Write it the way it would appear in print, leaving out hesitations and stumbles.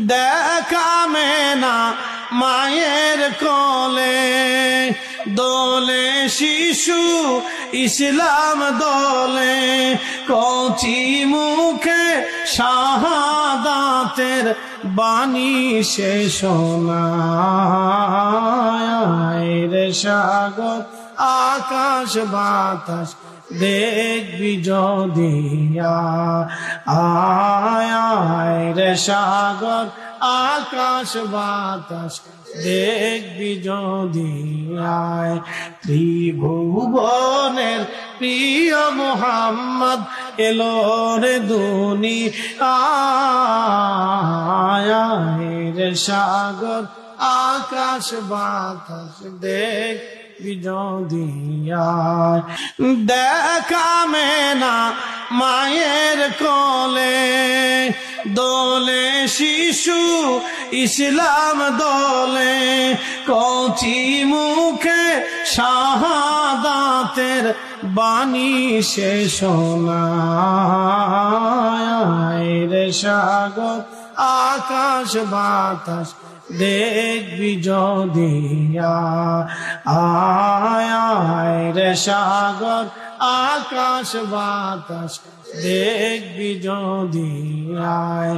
দেখামে না মায়ের কোলে দোলে শিশু ইসলাম দোলে কচি মুখে শাহাদাতের বাণী সে শোনায় রে সাগর আকাশ বাতাস দেখবি যদি আয় রে সাগর আকাশ বাতাস দেখবি যদি আয় ত্রিভুবনের প্রিয় মুহাম্মদ এলো রে দুনিয়ায় রে সাগর আকাশ বাতাস দেখবি যদি আয় দেখামে না মায়ের কোলে দোলে শিশু ইসলাম দোলে কচি মুখে শাহাদাতের বাণী সে শোনায় রে সাগর আকাশ বাতাস দেখবি যদি আয় রে সাগর আকাশ বাতাস দেখবি যদি আয়